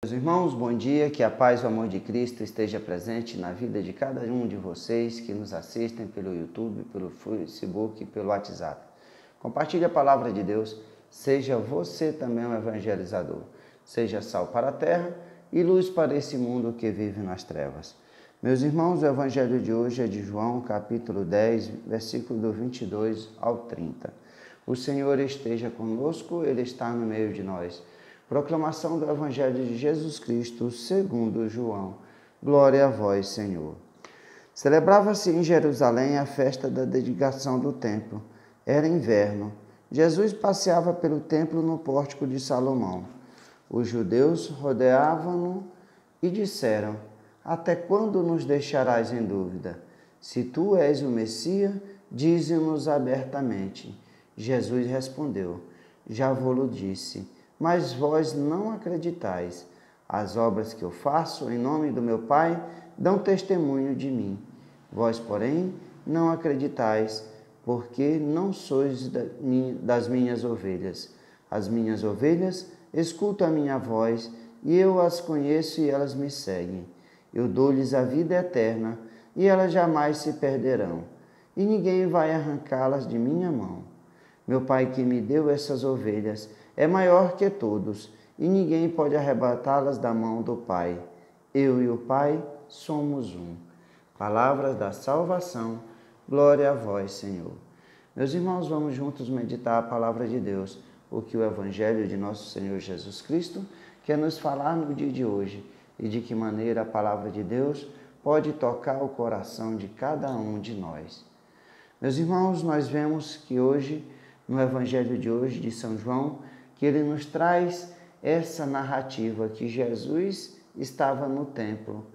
Meus irmãos, bom dia, que a paz e o amor de Cristo esteja presente na vida de cada um de vocês que nos assistem pelo YouTube, pelo Facebook e pelo WhatsApp. Compartilhe a palavra de Deus, seja você também um evangelizador, seja sal para a terra e luz para esse mundo que vive nas trevas. Meus irmãos, o evangelho de hoje é de João, capítulo 10, versículo do 22 ao 30. O Senhor esteja conosco, Ele está no meio de nós. Proclamação do Evangelho de Jesus Cristo, segundo João. Glória a vós, Senhor. Celebrava-se em Jerusalém a festa da dedicação do templo. Era inverno. Jesus passeava pelo templo no pórtico de Salomão. Os judeus rodeavam-no e disseram: Até quando nos deixarás em dúvida? Se tu és o Messias, dize-nos abertamente. Jesus respondeu: Já vou-lo disse, mas vós não acreditais. As obras que eu faço em nome do meu Pai dão testemunho de mim. Vós, porém, não acreditais, porque não sois das minhas ovelhas. As minhas ovelhas escutam a minha voz, e eu as conheço e elas me seguem. Eu dou-lhes a vida eterna, e elas jamais se perderão, e ninguém vai arrancá-las de minha mão. Meu Pai que me deu essas ovelhas é maior que todos, e ninguém pode arrebatá-las da mão do Pai. Eu e o Pai somos um. Palavras da salvação, glória a vós, Senhor. Meus irmãos, vamos juntos meditar a palavra de Deus, o que o Evangelho de nosso Senhor Jesus Cristo quer nos falar no dia de hoje, e de que maneira a palavra de Deus pode tocar o coração de cada um de nós. Meus irmãos, nós vemos que hoje, no Evangelho de hoje de São João, que ele nos traz essa narrativa que Jesus estava no templo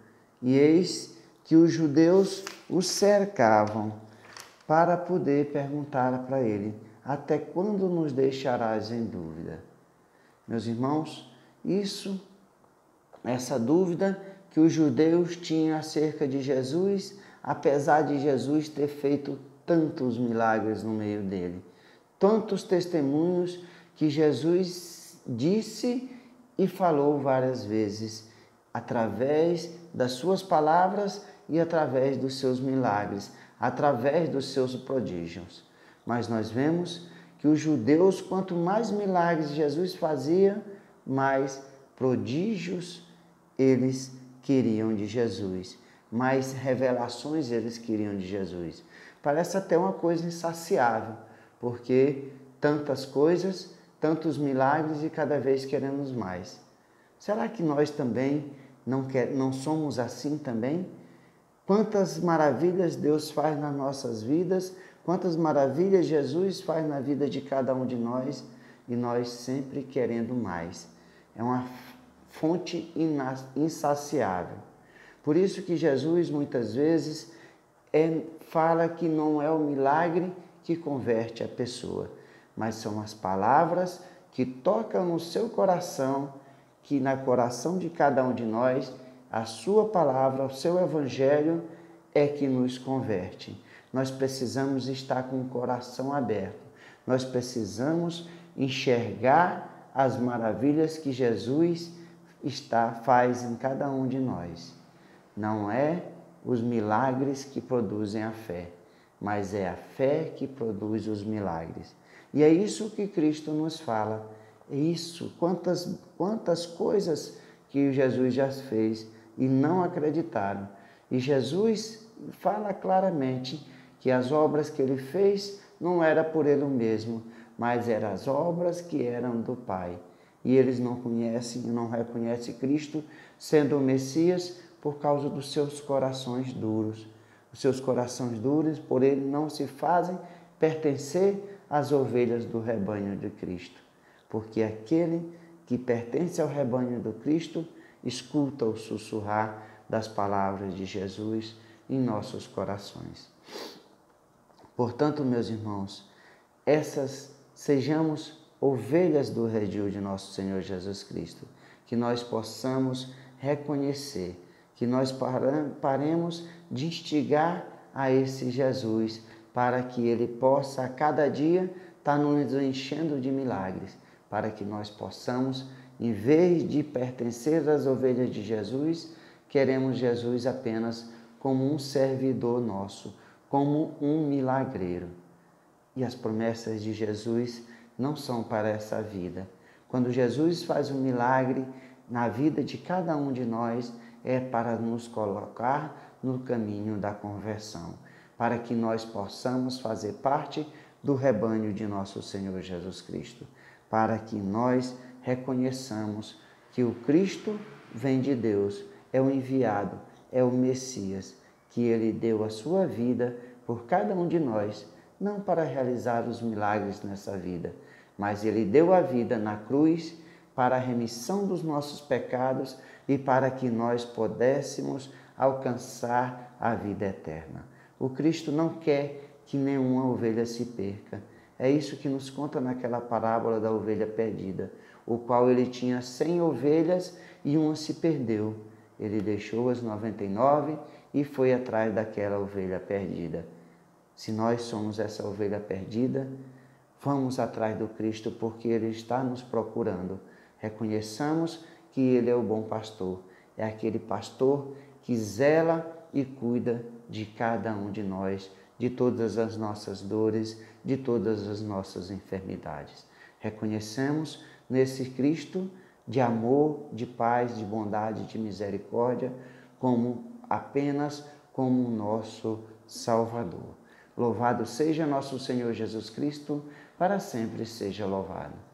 e eis que os judeus o cercavam para poder perguntar para ele: até quando nos deixarás em dúvida? Meus irmãos, essa dúvida que os judeus tinham acerca de Jesus, apesar de Jesus ter feito tantos milagres no meio dele, tantos testemunhos que Jesus disse e falou várias vezes, através das suas palavras e através dos seus milagres, através dos seus prodígios. Mas nós vemos que os judeus, quanto mais milagres Jesus fazia, mais prodígios eles queriam de Jesus, mais revelações eles queriam de Jesus. Parece até uma coisa insaciável, porque tantas coisas, tantos milagres e cada vez queremos mais. Será que nós também não somos assim também? Quantas maravilhas Deus faz nas nossas vidas, quantas maravilhas Jesus faz na vida de cada um de nós, e nós sempre querendo mais. É uma fonte insaciável. Por isso que Jesus muitas vezes fala que não é o milagre que converte a pessoa, mas são as palavras que tocam no seu coração, que no coração de cada um de nós, a sua palavra, o seu evangelho é que nos converte. Nós precisamos estar com o coração aberto, nós precisamos enxergar as maravilhas que Jesus faz em cada um de nós. Não é os milagres que produzem a fé, mas é a fé que produz os milagres. E é isso que Cristo nos fala. É isso, quantas coisas que Jesus já fez e não acreditaram. E Jesus fala claramente que as obras que ele fez não era por ele mesmo, mas eram as obras que eram do Pai. E eles não conhecem e não reconhecem Cristo sendo o Messias por causa dos seus corações duros. Os seus corações duros, por ele, não se fazem pertencer às ovelhas do rebanho de Cristo. Porque aquele que pertence ao rebanho do Cristo escuta o sussurrar das palavras de Jesus em nossos corações. Portanto, meus irmãos, sejamos ovelhas do redil de nosso Senhor Jesus Cristo, que nós possamos reconhecer, que nós paremos de instigar a esse Jesus, para que ele possa a cada dia estar nos enchendo de milagres, para que nós possamos em vez de pertencer às ovelhas de Jesus, queremos Jesus apenas como um servidor nosso, como um milagreiro. E as promessas de Jesus não são para essa vida. Quando Jesus faz um milagre na vida de cada um de nós, é para nos colocar no caminho da conversão, para que nós possamos fazer parte do rebanho de nosso Senhor Jesus Cristo, para que nós reconheçamos que o Cristo vem de Deus, é o enviado, é o Messias, que Ele deu a sua vida por cada um de nós, não para realizar os milagres nessa vida, mas Ele deu a vida na cruz para a remissão dos nossos pecados e para que nós pudéssemos alcançar a vida eterna. O Cristo não quer que nenhuma ovelha se perca. É isso que nos conta naquela parábola da ovelha perdida, o qual ele tinha 100 ovelhas e uma se perdeu. Ele deixou as 99 e foi atrás daquela ovelha perdida. Se nós somos essa ovelha perdida, vamos atrás do Cristo porque Ele está nos procurando. Reconheçamos que Ele é o bom pastor. É aquele pastor que zela e cuida de cada um de nós, de todas as nossas dores, de todas as nossas enfermidades. Reconhecemos nesse Cristo de amor, de paz, de bondade, de misericórdia, apenas como nosso Salvador. Louvado seja nosso Senhor Jesus Cristo, para sempre seja louvado.